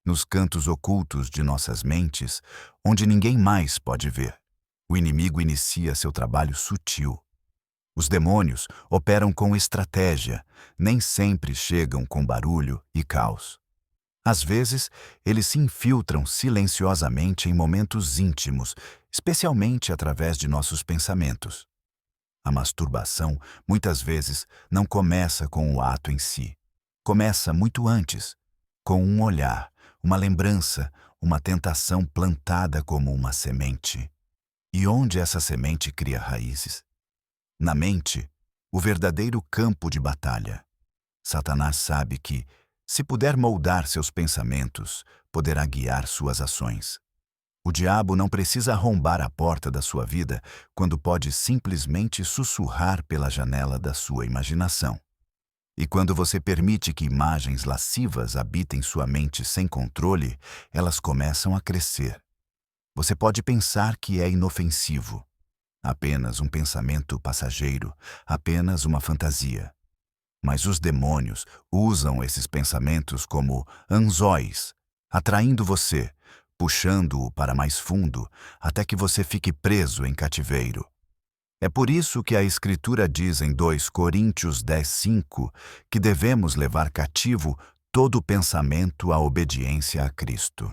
nos cantos ocultos de nossas mentes, onde ninguém mais pode ver. O inimigo inicia seu trabalho sutil. Os demônios operam com estratégia, nem sempre chegam com barulho e caos. Às vezes, eles se infiltram silenciosamente em momentos íntimos, especialmente através de nossos pensamentos. A masturbação, muitas vezes, não começa com o ato em si. Começa muito antes, com um olhar, uma lembrança, uma tentação plantada como uma semente. E onde essa semente cria raízes? Na mente, o verdadeiro campo de batalha. Satanás sabe que, se puder moldar seus pensamentos, poderá guiar suas ações. O diabo não precisa arrombar a porta da sua vida quando pode simplesmente sussurrar pela janela da sua imaginação. E quando você permite que imagens lascivas habitem sua mente sem controle, elas começam a crescer. Você pode pensar que é inofensivo. Apenas um pensamento passageiro, apenas uma fantasia. Mas os demônios usam esses pensamentos como anzóis, atraindo você, puxando-o para mais fundo, até que você fique preso em cativeiro. É por isso que a Escritura diz em 2 Coríntios 10:5 que devemos levar cativo todo pensamento à obediência a Cristo.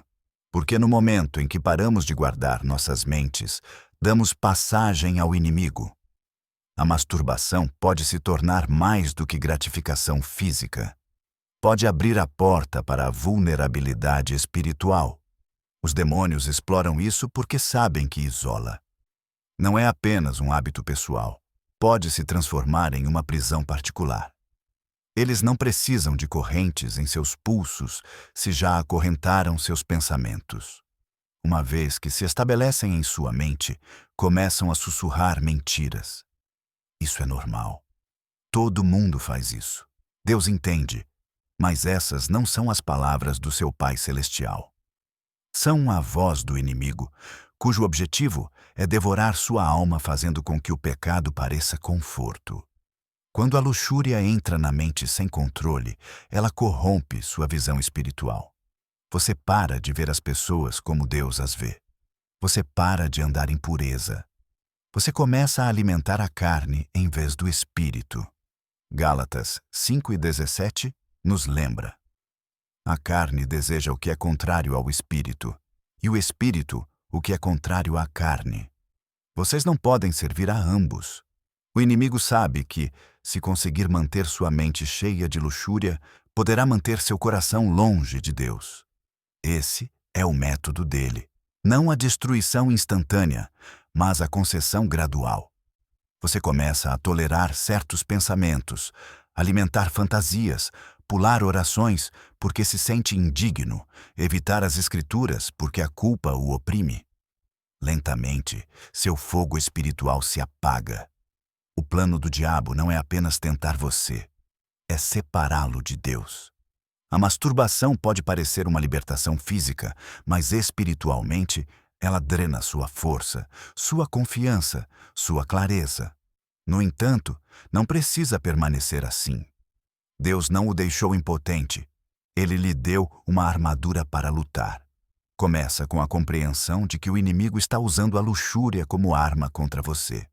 Porque no momento em que paramos de guardar nossas mentes, damos passagem ao inimigo. A masturbação pode se tornar mais do que gratificação física. Pode abrir a porta para a vulnerabilidade espiritual. Os demônios exploram isso porque sabem que isola. Não é apenas um hábito pessoal. Pode se transformar em uma prisão particular. Eles não precisam de correntes em seus pulsos se já acorrentaram seus pensamentos. Uma vez que se estabelecem em sua mente, começam a sussurrar mentiras. Isso é normal. Todo mundo faz isso. Deus entende, mas essas não são as palavras do seu Pai Celestial. São a voz do inimigo, cujo objetivo é devorar sua alma fazendo com que o pecado pareça conforto. Quando a luxúria entra na mente sem controle, ela corrompe sua visão espiritual. Você para de ver as pessoas como Deus as vê. Você para de andar em pureza. Você começa a alimentar a carne em vez do espírito. Gálatas 5:17 nos lembra. A carne deseja o que é contrário ao espírito, e o espírito o que é contrário à carne. Vocês não podem servir a ambos. O inimigo sabe que, se conseguir manter sua mente cheia de luxúria, poderá manter seu coração longe de Deus. Esse é o método dele. Não a destruição instantânea, mas a concessão gradual. Você começa a tolerar certos pensamentos, alimentar fantasias, pular orações porque se sente indigno, evitar as escrituras porque a culpa o oprime. Lentamente, seu fogo espiritual se apaga. O plano do diabo não é apenas tentar você, é separá-lo de Deus. A masturbação pode parecer uma libertação física, mas espiritualmente ela drena sua força, sua confiança, sua clareza. No entanto, não precisa permanecer assim. Deus não o deixou impotente. Ele lhe deu uma armadura para lutar. Começa com a compreensão de que o inimigo está usando a luxúria como arma contra você.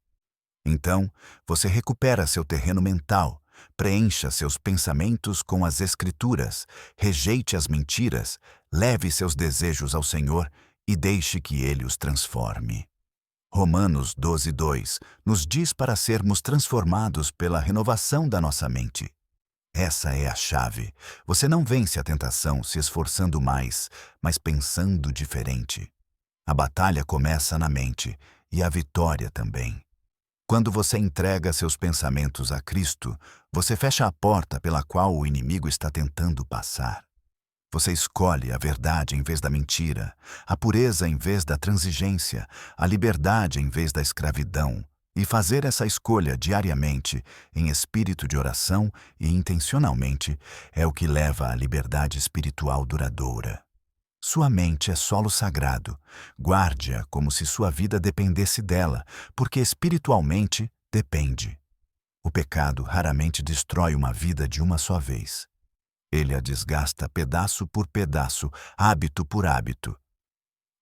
Então, você recupera seu terreno mental, preencha seus pensamentos com as Escrituras, rejeite as mentiras, leve seus desejos ao Senhor e deixe que Ele os transforme. Romanos 12:2 nos diz para sermos transformados pela renovação da nossa mente. Essa é a chave. Você não vence a tentação se esforçando mais, mas pensando diferente. A batalha começa na mente e a vitória também. Quando você entrega seus pensamentos a Cristo, você fecha a porta pela qual o inimigo está tentando passar. Você escolhe a verdade em vez da mentira, a pureza em vez da transigência, a liberdade em vez da escravidão. E fazer essa escolha diariamente, em espírito de oração e intencionalmente, é o que leva à liberdade espiritual duradoura. Sua mente é solo sagrado. Guarde-a como se sua vida dependesse dela, porque espiritualmente depende. O pecado raramente destrói uma vida de uma só vez. Ele a desgasta pedaço por pedaço, hábito por hábito.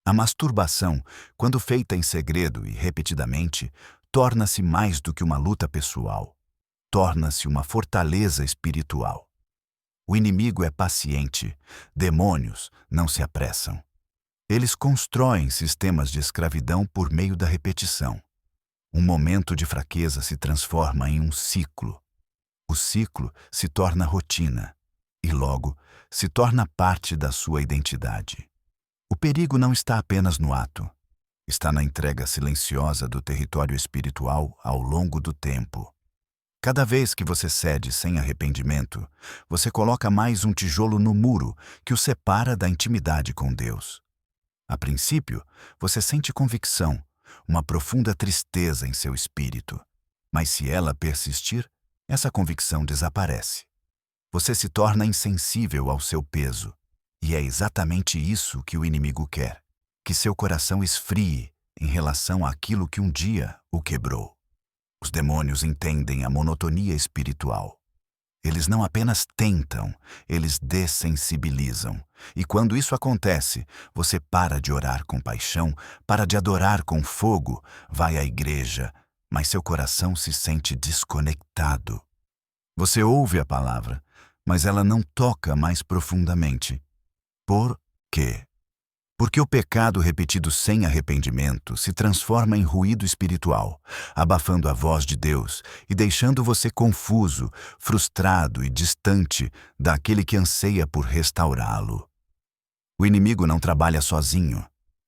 A masturbação, quando feita em segredo e repetidamente, torna-se mais do que uma luta pessoal. Torna-se uma fortaleza espiritual. O inimigo é paciente, demônios não se apressam. Eles constroem sistemas de escravidão por meio da repetição. Um momento de fraqueza se transforma em um ciclo. O ciclo se torna rotina e, logo, se torna parte da sua identidade. O perigo não está apenas no ato. Está na entrega silenciosa do território espiritual ao longo do tempo. Cada vez que você cede sem arrependimento, você coloca mais um tijolo no muro que o separa da intimidade com Deus. A princípio, você sente convicção, uma profunda tristeza em seu espírito. Mas se ela persistir, essa convicção desaparece. Você se torna insensível ao seu peso. E é exatamente isso que o inimigo quer, que seu coração esfrie em relação àquilo que um dia o quebrou. Os demônios entendem a monotonia espiritual. Eles não apenas tentam, eles dessensibilizam. E quando isso acontece, você para de orar com paixão, para de adorar com fogo, vai à igreja, mas seu coração se sente desconectado. Você ouve a palavra, mas ela não toca mais profundamente. Por quê? Porque o pecado repetido sem arrependimento se transforma em ruído espiritual, abafando a voz de Deus e deixando você confuso, frustrado e distante daquele que anseia por restaurá-lo. O inimigo não trabalha sozinho.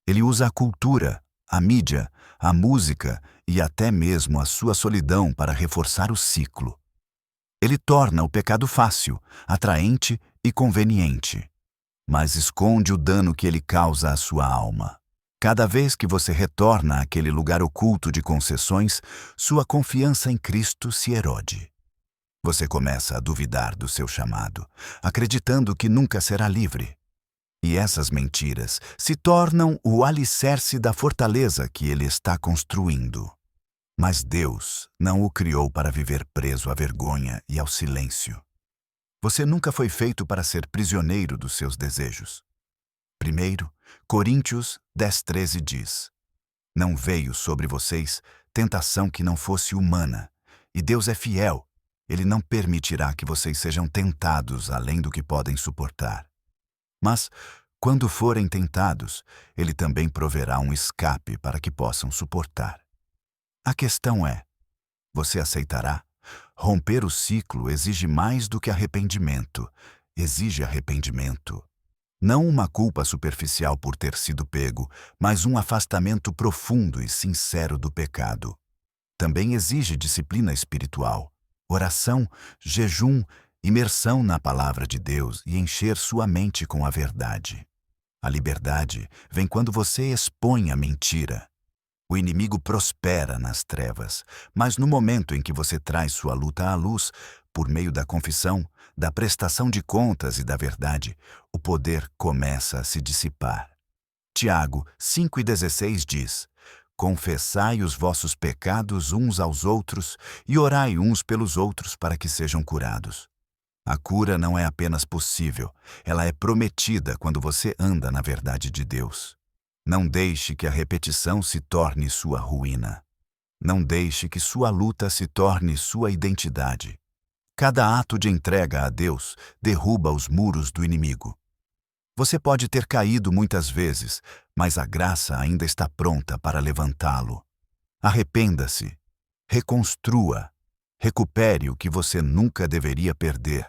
Ele usa a cultura, a mídia, a música e até mesmo a sua solidão para reforçar o ciclo. Ele torna o pecado fácil, atraente e conveniente, mas esconde o dano que ele causa à sua alma. Cada vez que você retorna àquele lugar oculto de concessões, sua confiança em Cristo se erode. Você começa a duvidar do seu chamado, acreditando que nunca será livre. E essas mentiras se tornam o alicerce da fortaleza que ele está construindo. Mas Deus não o criou para viver preso à vergonha e ao silêncio. Você nunca foi feito para ser prisioneiro dos seus desejos. 1 Coríntios 10:13 diz: Não veio sobre vocês tentação que não fosse humana, e Deus é fiel, Ele não permitirá que vocês sejam tentados além do que podem suportar. Mas, quando forem tentados, Ele também proverá um escape para que possam suportar. A questão é: você aceitará? Romper o ciclo exige mais do que arrependimento, exige arrependimento. Não uma culpa superficial por ter sido pego, mas um afastamento profundo e sincero do pecado. Também exige disciplina espiritual, oração, jejum, imersão na palavra de Deus e encher sua mente com a verdade. A liberdade vem quando você expõe a mentira. O inimigo prospera nas trevas, mas no momento em que você traz sua luta à luz, por meio da confissão, da prestação de contas e da verdade, o poder começa a se dissipar. Tiago 5:16 diz: Confessai os vossos pecados uns aos outros e orai uns pelos outros para que sejam curados. A cura não é apenas possível, ela é prometida quando você anda na verdade de Deus. Não deixe que a repetição se torne sua ruína. Não deixe que sua luta se torne sua identidade. Cada ato de entrega a Deus derruba os muros do inimigo. Você pode ter caído muitas vezes, mas a graça ainda está pronta para levantá-lo. Arrependa-se, reconstrua, recupere o que você nunca deveria perder.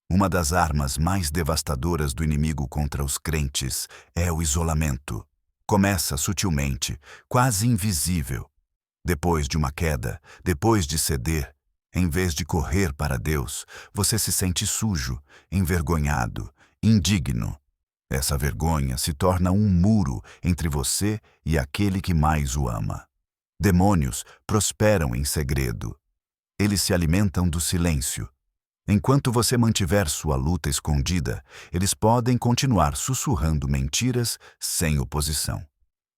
Uma das armas mais devastadoras do inimigo contra os crentes é o isolamento. Começa sutilmente, quase invisível. Depois de uma queda, depois de ceder, em vez de correr para Deus, você se sente sujo, envergonhado, indigno. Essa vergonha se torna um muro entre você e aquele que mais o ama. Demônios prosperam em segredo. Eles se alimentam do silêncio. Enquanto você mantiver sua luta escondida, eles podem continuar sussurrando mentiras sem oposição.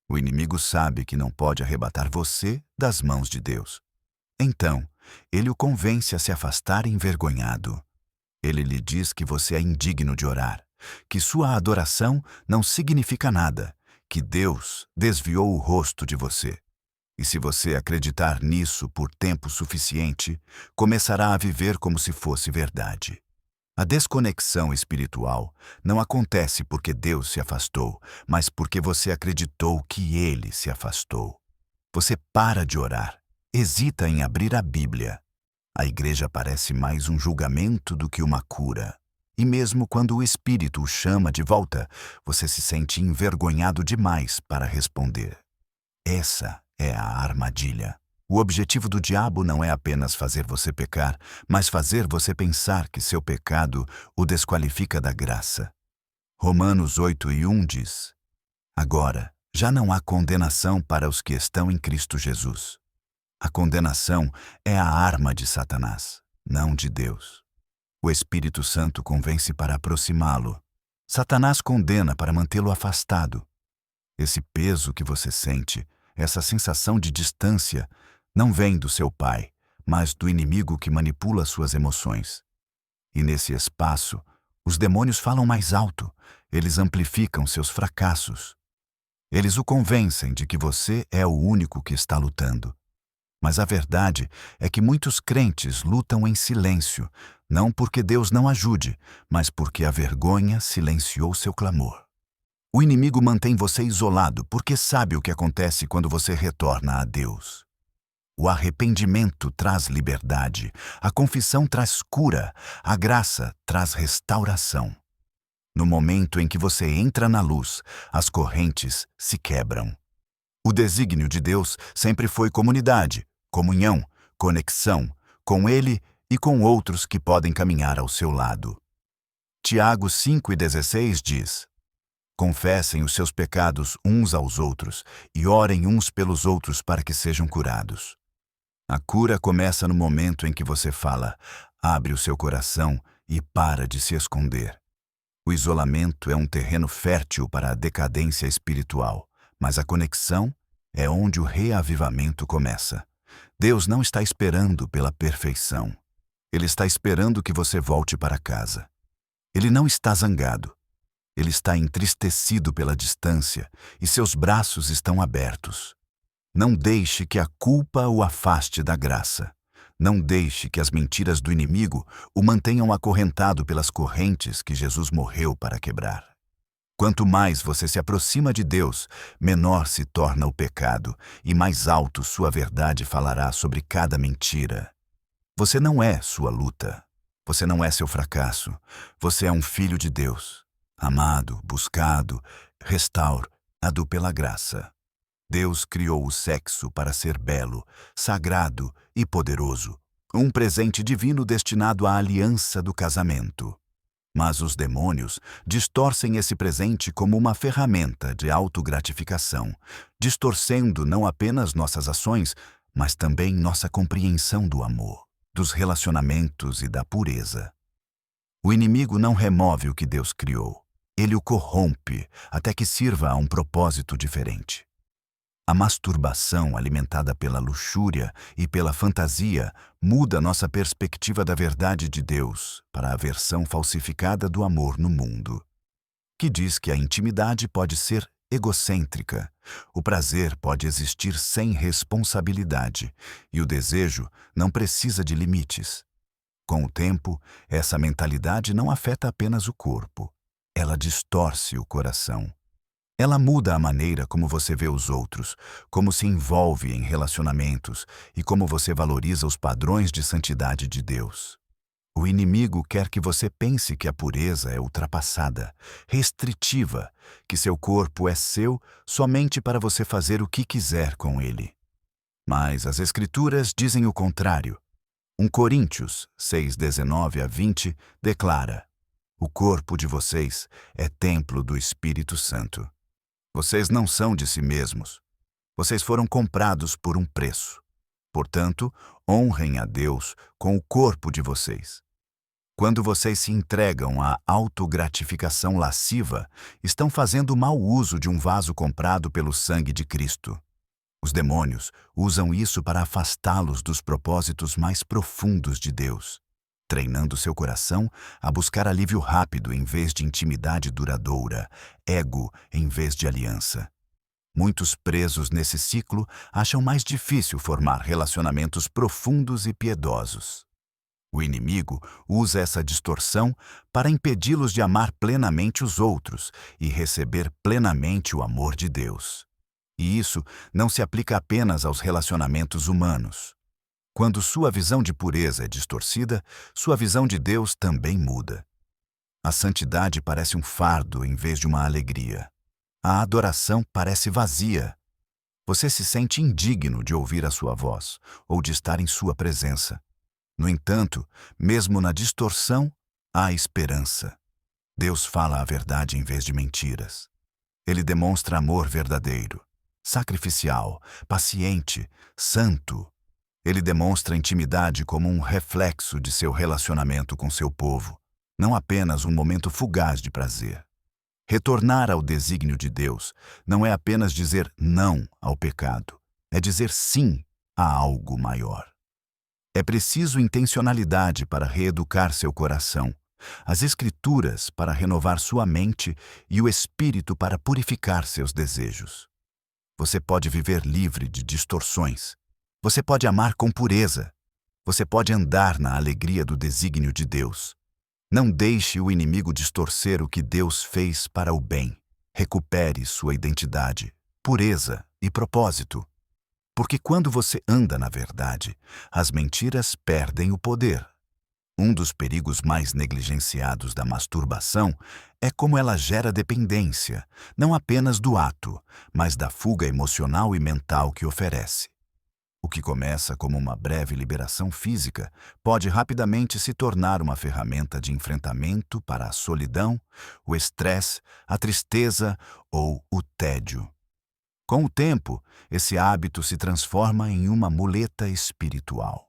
O inimigo sabe que não pode arrebatar você das mãos de Deus. Então, ele o convence a se afastar envergonhado. Ele lhe diz que você é indigno de orar, que sua adoração não significa nada, que Deus desviou o rosto de você. E se você acreditar nisso por tempo suficiente, começará a viver como se fosse verdade. A desconexão espiritual não acontece porque Deus se afastou, mas porque você acreditou que Ele se afastou. Você para de orar, hesita em abrir a Bíblia. A igreja parece mais um julgamento do que uma cura. E mesmo quando o Espírito o chama de volta, você se sente envergonhado demais para responder. Essa é a armadilha. O objetivo do diabo não é apenas fazer você pecar, mas fazer você pensar que seu pecado o desqualifica da graça. Romanos 8:1 diz: Agora, já não há condenação para os que estão em Cristo Jesus. A condenação é a arma de Satanás, não de Deus. O Espírito Santo convence para aproximá-lo. Satanás condena para mantê-lo afastado. Esse peso que você sente, essa sensação de distância, não vem do seu pai, mas do inimigo que manipula suas emoções. E nesse espaço, os demônios falam mais alto, eles amplificam seus fracassos. Eles o convencem de que você é o único que está lutando. Mas a verdade é que muitos crentes lutam em silêncio, não porque Deus não ajude, mas porque a vergonha silenciou seu clamor. O inimigo mantém você isolado porque sabe o que acontece quando você retorna a Deus. O arrependimento traz liberdade, a confissão traz cura, a graça traz restauração. No momento em que você entra na luz, as correntes se quebram. O desígnio de Deus sempre foi comunidade, comunhão, conexão, com Ele e com outros que podem caminhar ao seu lado. Tiago 5:16 diz: Confessem os seus pecados uns aos outros e orem uns pelos outros para que sejam curados. A cura começa no momento em que você fala, abre o seu coração e para de se esconder. O isolamento é um terreno fértil para a decadência espiritual, mas a conexão é onde o reavivamento começa. Deus não está esperando pela perfeição. Ele está esperando que você volte para casa. Ele não está zangado. Ele está entristecido pela distância e seus braços estão abertos. Não deixe que a culpa o afaste da graça. Não deixe que as mentiras do inimigo o mantenham acorrentado pelas correntes que Jesus morreu para quebrar. Quanto mais você se aproxima de Deus, menor se torna o pecado e mais alto sua verdade falará sobre cada mentira. Você não é sua luta. Você não é seu fracasso. Você é um filho de Deus. Amado, buscado, restaurado pela graça. Deus criou o sexo para ser belo, sagrado e poderoso, um presente divino destinado à aliança do casamento. Mas os demônios distorcem esse presente como uma ferramenta de autogratificação, distorcendo não apenas nossas ações, mas também nossa compreensão do amor, dos relacionamentos e da pureza. O inimigo não remove o que Deus criou. Ele o corrompe até que sirva a um propósito diferente. A masturbação alimentada pela luxúria e pela fantasia muda nossa perspectiva da verdade de Deus para a versão falsificada do amor no mundo, que diz que a intimidade pode ser egocêntrica, o prazer pode existir sem responsabilidade e o desejo não precisa de limites. Com o tempo, essa mentalidade não afeta apenas o corpo, ela distorce o coração. Ela muda a maneira como você vê os outros, como se envolve em relacionamentos e como você valoriza os padrões de santidade de Deus. O inimigo quer que você pense que a pureza é ultrapassada, restritiva, que seu corpo é seu somente para você fazer o que quiser com ele. Mas as Escrituras dizem o contrário. 1 Coríntios 6:19-20 declara: O corpo de vocês é templo do Espírito Santo. Vocês não são de si mesmos. Vocês foram comprados por um preço. Portanto, honrem a Deus com o corpo de vocês. Quando vocês se entregam à autogratificação lasciva, estão fazendo mau uso de um vaso comprado pelo sangue de Cristo. Os demônios usam isso para afastá-los dos propósitos mais profundos de Deus. treinando seu coração a buscar alívio rápido em vez de intimidade duradoura, ego em vez de aliança. Muitos presos nesse ciclo acham mais difícil formar relacionamentos profundos e piedosos. O inimigo usa essa distorção para impedi-los de amar plenamente os outros e receber plenamente o amor de Deus. E isso não se aplica apenas aos relacionamentos humanos. Quando sua visão de pureza é distorcida, sua visão de Deus também muda. A santidade parece um fardo em vez de uma alegria. A adoração parece vazia. Você se sente indigno de ouvir a sua voz ou de estar em sua presença. No entanto, mesmo na distorção, há esperança. Deus fala a verdade em vez de mentiras. Ele demonstra amor verdadeiro, sacrificial, paciente, santo. Ele demonstra intimidade como um reflexo de seu relacionamento com seu povo, não apenas um momento fugaz de prazer. Retornar ao desígnio de Deus não é apenas dizer não ao pecado, é dizer sim a algo maior. É preciso intencionalidade para reeducar seu coração, as Escrituras para renovar sua mente e o Espírito para purificar seus desejos. Você pode viver livre de distorções. Você pode amar com pureza. Você pode andar na alegria do desígnio de Deus. Não deixe o inimigo distorcer o que Deus fez para o bem. Recupere sua identidade, pureza e propósito. Porque quando você anda na verdade, as mentiras perdem o poder. Um dos perigos mais negligenciados da masturbação é como ela gera dependência, não apenas do ato, mas da fuga emocional e mental que oferece. O que começa como uma breve liberação física pode rapidamente se tornar uma ferramenta de enfrentamento para a solidão, o estresse, a tristeza ou o tédio. Com o tempo, esse hábito se transforma em uma muleta espiritual.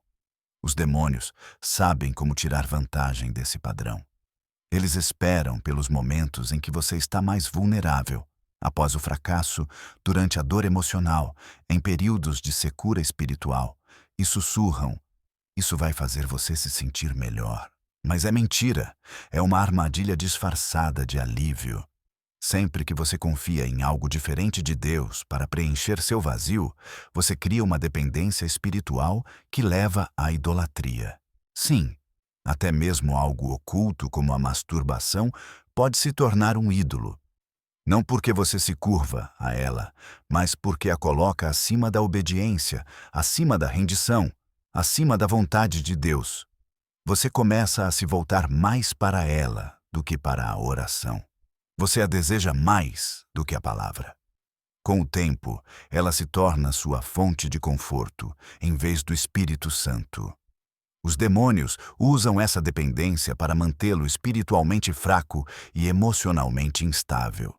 Os demônios sabem como tirar vantagem desse padrão. Eles esperam pelos momentos em que você está mais vulnerável, após o fracasso, durante a dor emocional, em períodos de secura espiritual, e sussurram: "Isso vai fazer você se sentir melhor." Mas é mentira, é uma armadilha disfarçada de alívio. Sempre que você confia em algo diferente de Deus para preencher seu vazio, você cria uma dependência espiritual que leva à idolatria. Sim, até mesmo algo oculto como a masturbação pode se tornar um ídolo. Não porque você se curva a ela, mas porque a coloca acima da obediência, acima da rendição, acima da vontade de Deus. Você começa a se voltar mais para ela do que para a oração. Você a deseja mais do que a palavra. Com o tempo, ela se torna sua fonte de conforto, em vez do Espírito Santo. Os demônios usam essa dependência para mantê-lo espiritualmente fraco e emocionalmente instável.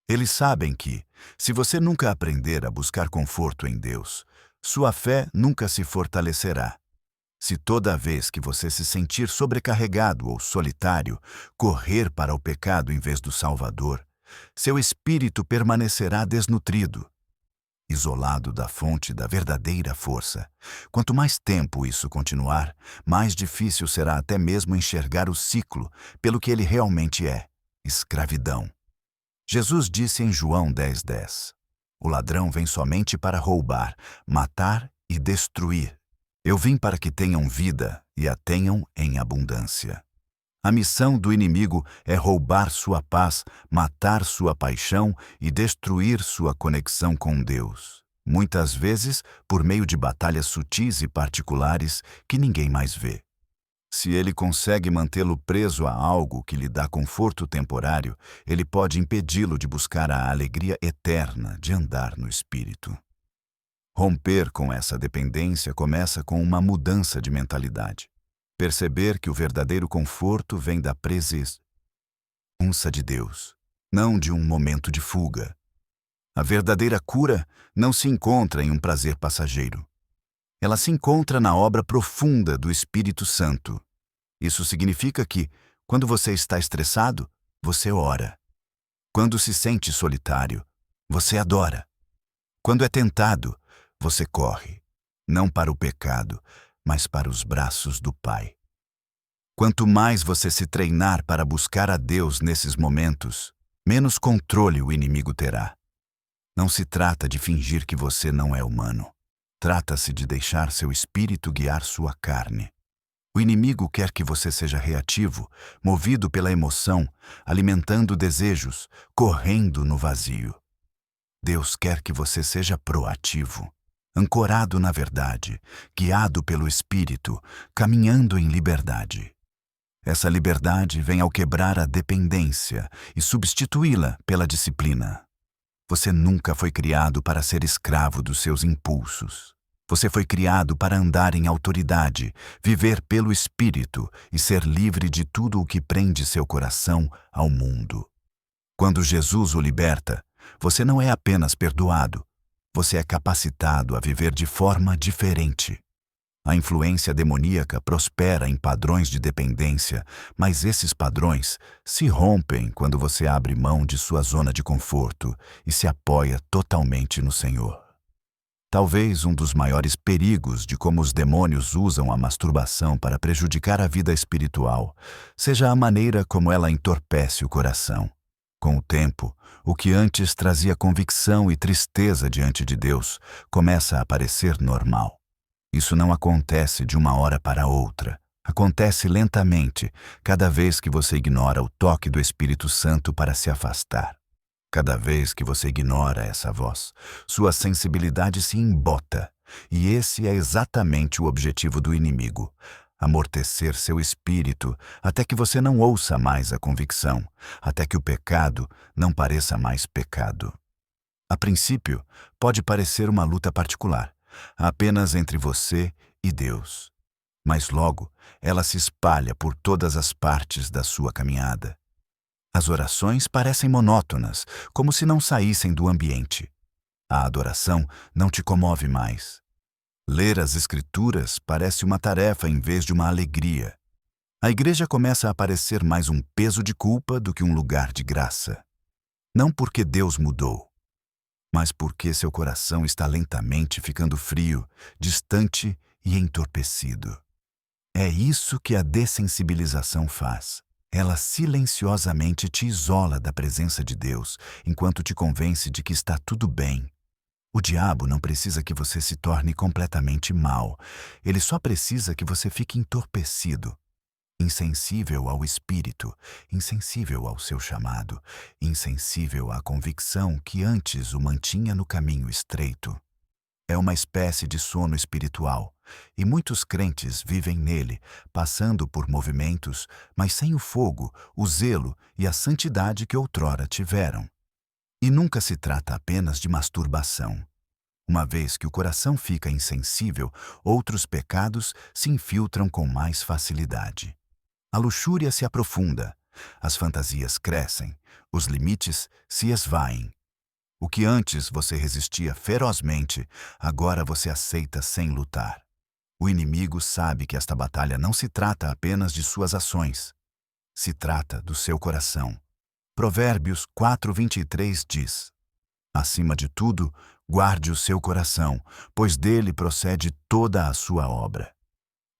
Eles sabem que, se você nunca aprender a buscar conforto em Deus, sua fé nunca se fortalecerá. Se toda vez que você se sentir sobrecarregado ou solitário, correr para o pecado em vez do Salvador, seu espírito permanecerá desnutrido, isolado da fonte da verdadeira força. Quanto mais tempo isso continuar, mais difícil será até mesmo enxergar o ciclo pelo que ele realmente é: escravidão. Jesus disse em João 10:10: "O ladrão vem somente para roubar, matar e destruir. Eu vim para que tenham vida e a tenham em abundância." A missão do inimigo é roubar sua paz, matar sua paixão e destruir sua conexão com Deus, muitas vezes por meio de batalhas sutis e particulares que ninguém mais vê. Se ele consegue mantê-lo preso a algo que lhe dá conforto temporário, ele pode impedi-lo de buscar a alegria eterna de andar no Espírito. Romper com essa dependência começa com uma mudança de mentalidade. Perceber que o verdadeiro conforto vem da presença de Deus, não de um momento de fuga. A verdadeira cura não se encontra em um prazer passageiro. Ela se encontra na obra profunda do Espírito Santo. Isso significa que, quando você está estressado, você ora. Quando se sente solitário, você adora. Quando é tentado, você corre, não para o pecado, mas para os braços do Pai. Quanto mais você se treinar para buscar a Deus nesses momentos, menos controle o inimigo terá. Não se trata de fingir que você não é humano. Trata-se de deixar seu espírito guiar sua carne. O inimigo quer que você seja reativo, movido pela emoção, alimentando desejos, correndo no vazio. Deus quer que você seja proativo, ancorado na verdade, guiado pelo Espírito, caminhando em liberdade. Essa liberdade vem ao quebrar a dependência e substituí-la pela disciplina. Você nunca foi criado para ser escravo dos seus impulsos. Você foi criado para andar em autoridade, viver pelo Espírito e ser livre de tudo o que prende seu coração ao mundo. Quando Jesus o liberta, você não é apenas perdoado, você é capacitado a viver de forma diferente. A influência demoníaca prospera em padrões de dependência, mas esses padrões se rompem quando você abre mão de sua zona de conforto e se apoia totalmente no Senhor. Talvez um dos maiores perigos de como os demônios usam a masturbação para prejudicar a vida espiritual seja a maneira como ela entorpece o coração. Com o tempo, o que antes trazia convicção e tristeza diante de Deus começa a parecer normal. Isso não acontece de uma hora para outra. Acontece lentamente, cada vez que você ignora o toque do Espírito Santo para se afastar. Cada vez que você ignora essa voz, sua sensibilidade se embota. E esse é exatamente o objetivo do inimigo: amortecer seu espírito até que você não ouça mais a convicção, até que o pecado não pareça mais pecado. A princípio, pode parecer uma luta particular, apenas entre você e Deus. Mas logo, ela se espalha por todas as partes da sua caminhada. As orações parecem monótonas, como se não saíssem do ambiente. A adoração não te comove mais. Ler as Escrituras parece uma tarefa em vez de uma alegria. A igreja começa a parecer mais um peso de culpa do que um lugar de graça. Não porque Deus mudou, mas porque seu coração está lentamente ficando frio, distante e entorpecido. É isso que a dessensibilização faz. Ela silenciosamente te isola da presença de Deus, enquanto te convence de que está tudo bem. O diabo não precisa que você se torne completamente mau. Ele só precisa que você fique entorpecido, insensível ao Espírito, insensível ao seu chamado, insensível à convicção que antes o mantinha no caminho estreito. É uma espécie de sono espiritual, e muitos crentes vivem nele, passando por movimentos, mas sem o fogo, o zelo e a santidade que outrora tiveram. E nunca se trata apenas de masturbação. Uma vez que o coração fica insensível, outros pecados se infiltram com mais facilidade. A luxúria se aprofunda, as fantasias crescem, os limites se esvaem. O que antes você resistia ferozmente, agora você aceita sem lutar. O inimigo sabe que esta batalha não se trata apenas de suas ações. Se trata do seu coração. Provérbios 4:23 diz: acima de tudo, guarde o seu coração, pois dele procede toda a sua obra.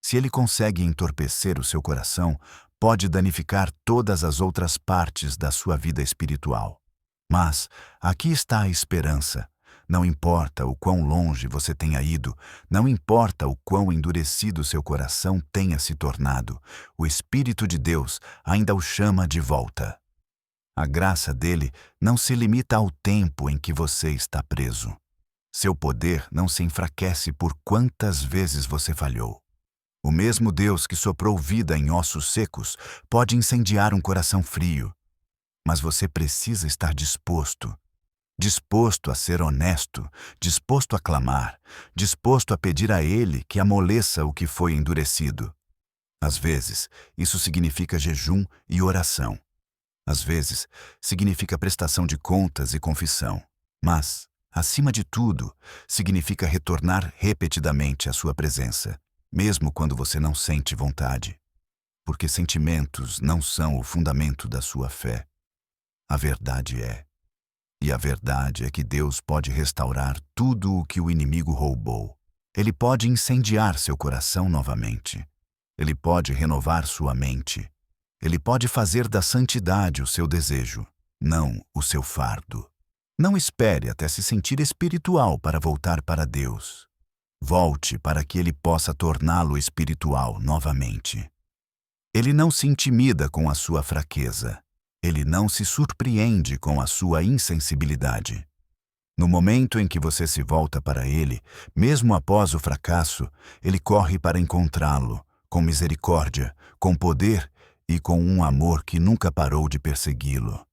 Se ele consegue entorpecer o seu coração, pode danificar todas as outras partes da sua vida espiritual. Mas aqui está a esperança. Não importa o quão longe você tenha ido, não importa o quão endurecido seu coração tenha se tornado, o Espírito de Deus ainda o chama de volta. A graça dele não se limita ao tempo em que você está preso. Seu poder não se enfraquece por quantas vezes você falhou. O mesmo Deus que soprou vida em ossos secos pode incendiar um coração frio. Mas você precisa estar disposto a ser honesto, disposto a clamar, disposto a pedir a Ele que amoleça o que foi endurecido. Às vezes, isso significa jejum e oração. Às vezes, significa prestação de contas e confissão. Mas, acima de tudo, significa retornar repetidamente à sua presença, mesmo quando você não sente vontade. Porque sentimentos não são o fundamento da sua fé. A verdade é. E a verdade é que Deus pode restaurar tudo o que o inimigo roubou. Ele pode incendiar seu coração novamente. Ele pode renovar sua mente. Ele pode fazer da santidade o seu desejo, não o seu fardo. Não espere até se sentir espiritual para voltar para Deus. Volte para que Ele possa torná-lo espiritual novamente. Ele não se intimida com a sua fraqueza. Ele não se surpreende com a sua insensibilidade. No momento em que você se volta para Ele, mesmo após o fracasso, Ele corre para encontrá-lo, com misericórdia, com poder e com um amor que nunca parou de persegui-lo.